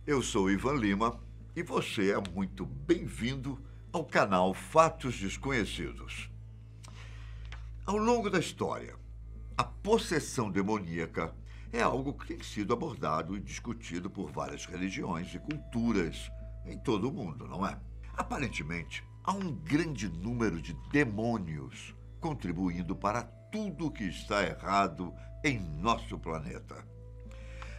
Eu sou Ivan Lima e você é muito bem-vindo ao canal Fatos Desconhecidos. Ao longo da história, a possessão demoníaca é algo que tem sido abordado e discutido por várias religiões e culturas em todo o mundo, não é? Aparentemente, há um grande número de demônios contribuindo para tudo o que está errado em nosso planeta.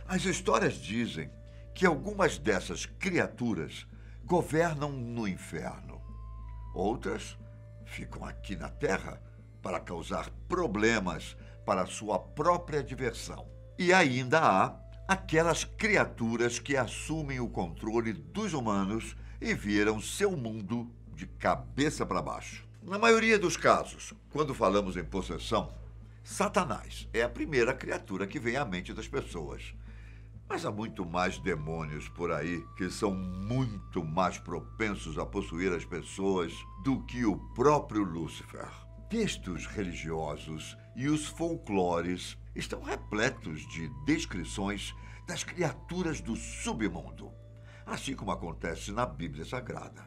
As histórias dizem que algumas dessas criaturas governam no inferno. Outras ficam aqui na Terra para causar problemas para sua própria diversão. E ainda há aquelas criaturas que assumem o controle dos humanos e viram seu mundo de cabeça para baixo. Na maioria dos casos, quando falamos em possessão, Satanás é a primeira criatura que vem à mente das pessoas. Mas há muito mais demônios por aí que são muito mais propensos a possuir as pessoas do que o próprio Lúcifer. Textos religiosos e os folclores estão repletos de descrições das criaturas do submundo, assim como acontece na Bíblia Sagrada.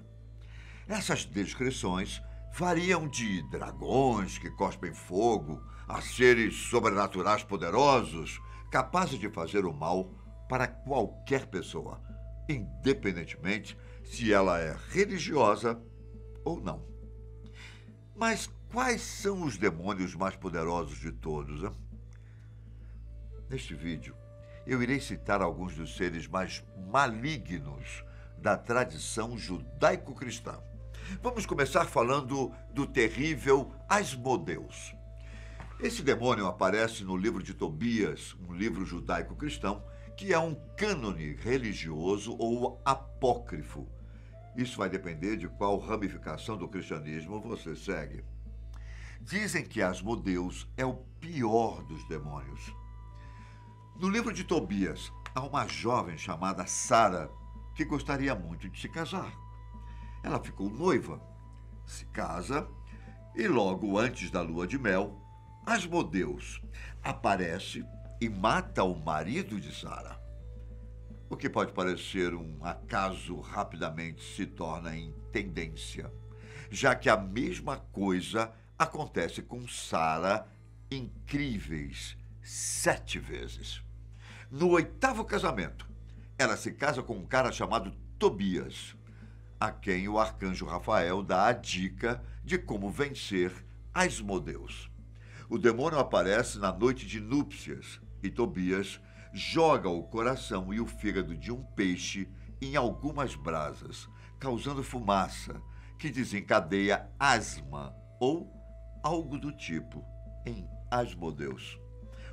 Essas descrições variam de dragões que cospem fogo a seres sobrenaturais poderosos capazes de fazer o mal para qualquer pessoa, independentemente se ela é religiosa ou não. Mas quais são os demônios mais poderosos de todos, hein? Neste vídeo, eu irei citar alguns dos seres mais malignos da tradição judaico-cristã. Vamos começar falando do terrível Asmodeus. Esse demônio aparece no livro de Tobias, um livro judaico-cristão, que é um cânone religioso ou apócrifo. Isso vai depender de qual ramificação do cristianismo você segue. Dizem que Asmodeus é o pior dos demônios. No livro de Tobias, há uma jovem chamada Sara que gostaria muito de se casar. Ela ficou noiva, se casa e logo antes da lua de mel, Asmodeus aparece e mata o marido de Sara. O que pode parecer um acaso rapidamente se torna em tendência, já que a mesma coisa acontece com Sara incríveis 7 vezes. No 8º casamento, ela se casa com um cara chamado Tobias, a quem o arcanjo Rafael dá a dica de como vencer Asmodeus. O demônio aparece na noite de núpcias e Tobias joga o coração e o fígado de um peixe em algumas brasas, causando fumaça que desencadeia asma ou algo do tipo em Asmodeus.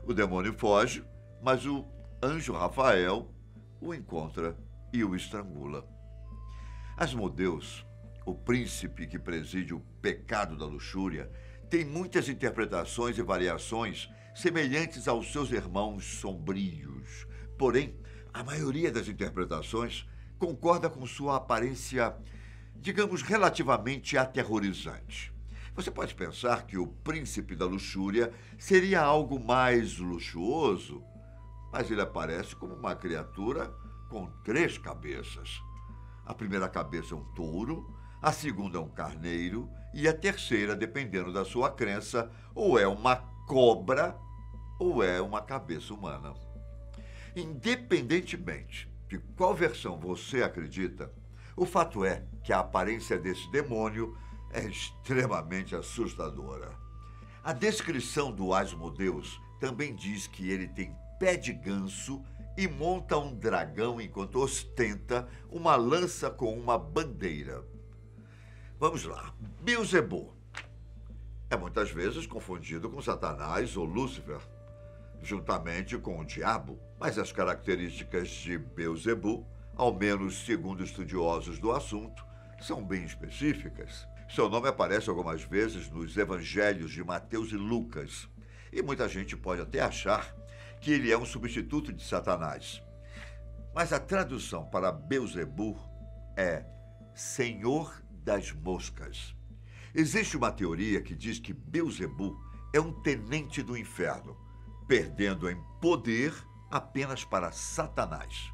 O demônio foge, mas o anjo Rafael o encontra e o estrangula. Asmodeus, o príncipe que preside o pecado da luxúria, tem muitas interpretações e variações semelhantes aos seus irmãos sombrios. Porém, a maioria das interpretações concorda com sua aparência, digamos, relativamente aterrorizante. Você pode pensar que o príncipe da luxúria seria algo mais luxuoso, mas ele aparece como uma criatura com 3 cabeças. A primeira cabeça é um touro, a segunda é um carneiro e a terceira, dependendo da sua crença, ou é uma cobra ou é uma cabeça humana. Independentemente de qual versão você acredita, o fato é que a aparência desse demônio é extremamente assustadora. A descrição do Asmodeus também diz que ele tem pé de ganso e monta um dragão enquanto ostenta uma lança com uma bandeira. Vamos lá. Beelzebub é muitas vezes confundido com Satanás ou Lúcifer, juntamente com o diabo, mas as características de Beelzebub, ao menos segundo estudiosos do assunto, são bem específicas. Seu nome aparece algumas vezes nos evangelhos de Mateus e Lucas, e muita gente pode até achar que ele é um substituto de Satanás. Mas a tradução para Beelzebub é Senhor das Moscas. Existe uma teoria que diz que Beelzebub é um tenente do inferno, perdendo em poder apenas para Satanás.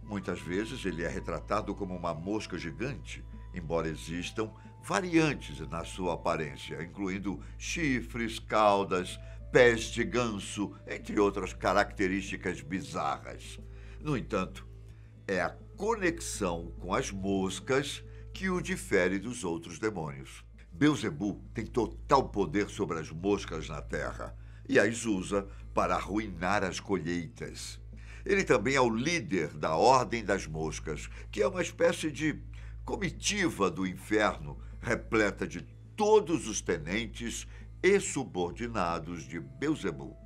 Muitas vezes ele é retratado como uma mosca gigante, embora existam variantes na sua aparência, incluindo chifres, caudas, pés de ganso, entre outras características bizarras. No entanto, é a conexão com as moscas que o difere dos outros demônios. Beelzebub tem total poder sobre as moscas na terra e as usa para arruinar as colheitas. Ele também é o líder da Ordem das Moscas, que é uma espécie de comitiva do inferno, repleta de todos os tenentes e subordinados de Beelzebub.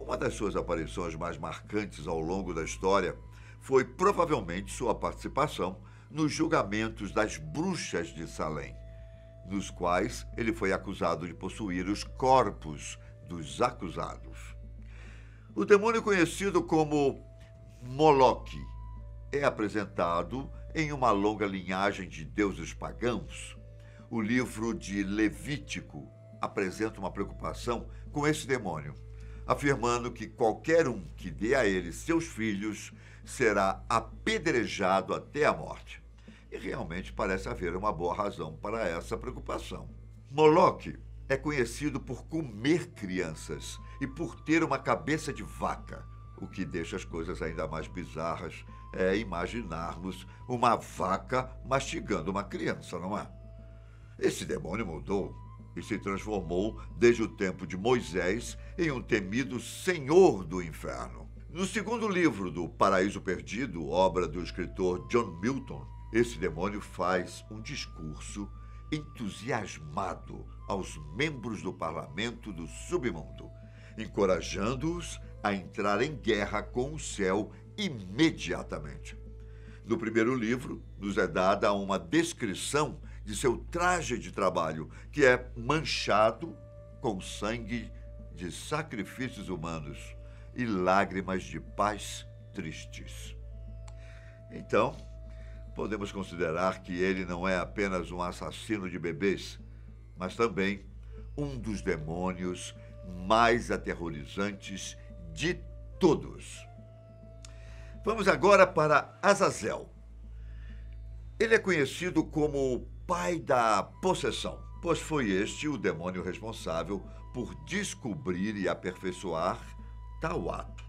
Uma das suas aparições mais marcantes ao longo da história foi provavelmente sua participação nos julgamentos das bruxas de Salem, nos quais ele foi acusado de possuir os corpos dos acusados. O demônio conhecido como Moloque é apresentado em uma longa linhagem de deuses pagãos. O livro de Levítico apresenta uma preocupação com esse demônio, afirmando que qualquer um que dê a ele seus filhos será apedrejado até a morte. E realmente parece haver uma boa razão para essa preocupação. Moloque é conhecido por comer crianças e por ter uma cabeça de vaca. O que deixa as coisas ainda mais bizarras é imaginarmos uma vaca mastigando uma criança, não é? Esse demônio mudou e se transformou, desde o tempo de Moisés, em um temido senhor do inferno. No segundo livro do Paraíso Perdido, obra do escritor John Milton, esse demônio faz um discurso entusiasmado aos membros do parlamento do submundo, encorajando-os a entrar em guerra com o céu imediatamente. No primeiro livro, nos é dada uma descrição de seu traje de trabalho, que é manchado com sangue de sacrifícios humanos e lágrimas de pais tristes. Então, podemos considerar que ele não é apenas um assassino de bebês, mas também um dos demônios mais aterrorizantes de todos. Vamos agora para Azazel. Ele é conhecido como o pai da possessão, pois foi este o demônio responsável por descobrir e aperfeiçoar tal ato.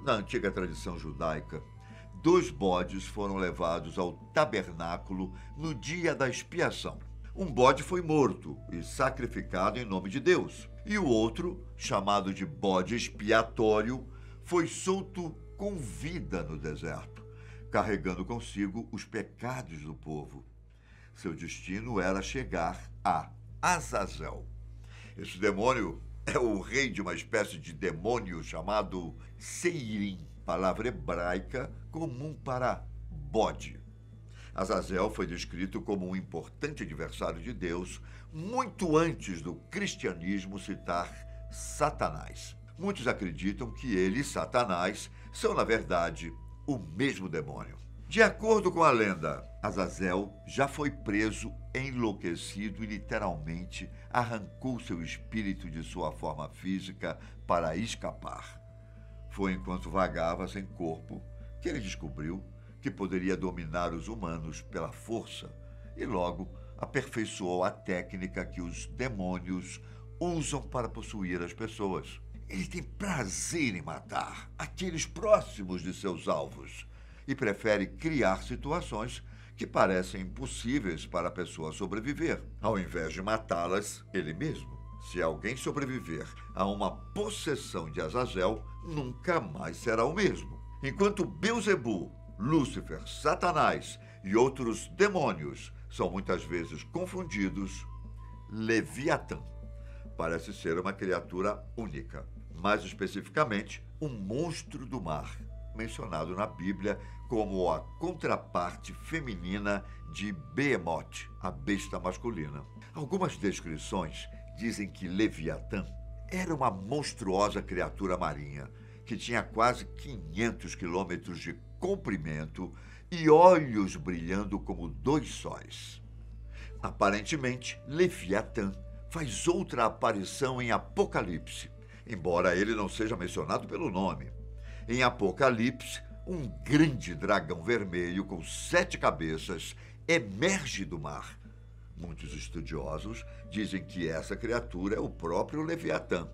Na antiga tradição judaica, 2 bodes foram levados ao tabernáculo no dia da expiação. Um bode foi morto e sacrificado em nome de Deus, e o outro, chamado de bode expiatório, foi solto com vida no deserto, carregando consigo os pecados do povo. Seu destino era chegar a Azazel. Esse demônio é o rei de uma espécie de demônio chamado Seirim, palavra hebraica comum para bode. Azazel foi descrito como um importante adversário de Deus muito antes do cristianismo citar Satanás. Muitos acreditam que ele e Satanás são, na verdade, o mesmo demônio. De acordo com a lenda, Azazel já foi preso, enlouquecido e literalmente arrancou seu espírito de sua forma física para escapar. Foi enquanto vagava sem corpo que ele descobriu que poderia dominar os humanos pela força e logo aperfeiçoou a técnica que os demônios usam para possuir as pessoas. Ele tem prazer em matar aqueles próximos de seus alvos e prefere criar situações que parecem impossíveis para a pessoa sobreviver, ao invés de matá-las ele mesmo. Se alguém sobreviver a uma possessão de Azazel, nunca mais será o mesmo. Enquanto Beelzebub, Lúcifer, Satanás e outros demônios são muitas vezes confundidos, Leviatã parece ser uma criatura única, mais especificamente um monstro do mar, mencionado na Bíblia como a contraparte feminina de Behemoth, a besta masculina. Algumas descrições dizem que Leviatã era uma monstruosa criatura marinha que tinha quase 500 quilômetros de comprimento e olhos brilhando como 2 sóis. Aparentemente, Leviatã faz outra aparição em Apocalipse, embora ele não seja mencionado pelo nome. Em Apocalipse, um grande dragão vermelho com 7 cabeças emerge do mar. Muitos estudiosos dizem que essa criatura é o próprio Leviatã,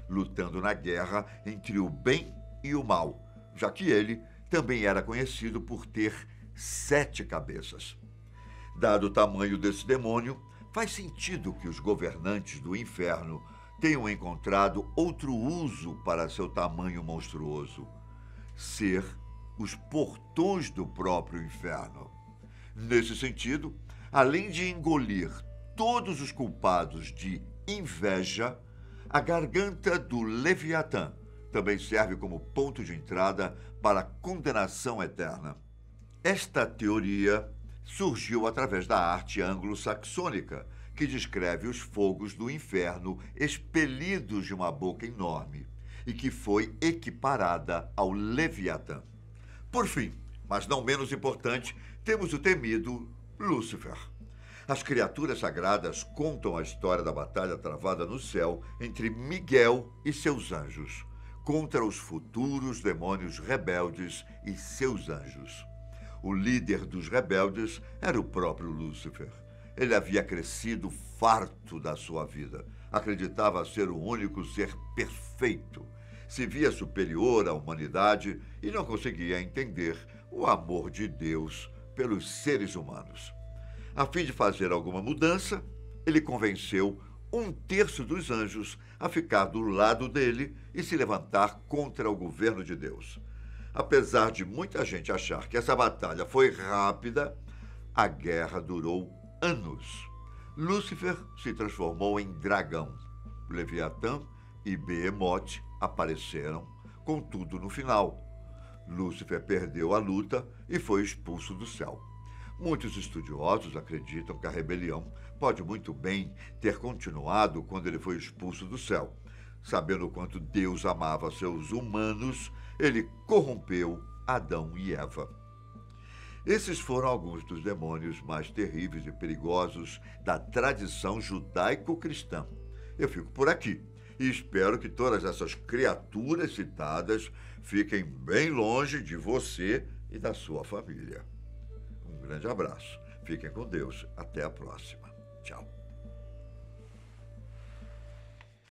lutando na guerra entre o bem e o mal, já que ele também era conhecido por ter 7 cabeças. Dado o tamanho desse demônio, faz sentido que os governantes do inferno tenham encontrado outro uso para seu tamanho monstruoso: ser os portões do próprio inferno. Nesse sentido, além de engolir todos os culpados de inveja, a garganta do Leviatã também serve como ponto de entrada para a condenação eterna. Esta teoria surgiu através da arte anglo-saxônica, que descreve os fogos do inferno expelidos de uma boca enorme e que foi equiparada ao Leviatã. Por fim, mas não menos importante, temos o temido Lúcifer. As criaturas sagradas contam a história da batalha travada no céu entre Miguel e seus anjos, contra os futuros demônios rebeldes e seus anjos. O líder dos rebeldes era o próprio Lúcifer. Ele havia crescido farto da sua vida. Acreditava ser o único ser perfeito. Se via superior à humanidade e não conseguia entender o amor de Deus pelos seres humanos. A fim de fazer alguma mudança, ele convenceu 1/3 dos anjos a ficar do lado dele e se levantar contra o governo de Deus. Apesar de muita gente achar que essa batalha foi rápida, a guerra durou anos. Lúcifer se transformou em dragão. Leviatã e Behemoth apareceram, contudo, no final. Lúcifer perdeu a luta e foi expulso do céu. Muitos estudiosos acreditam que a rebelião pode muito bem ter continuado quando ele foi expulso do céu. Sabendo o quanto Deus amava seus humanos, ele corrompeu Adão e Eva. Esses foram alguns dos demônios mais terríveis e perigosos da tradição judaico-cristã. Eu fico por aqui e espero que todas essas criaturas citadas fiquem bem longe de você e da sua família. Um grande abraço. Fiquem com Deus. Até a próxima. Tchau.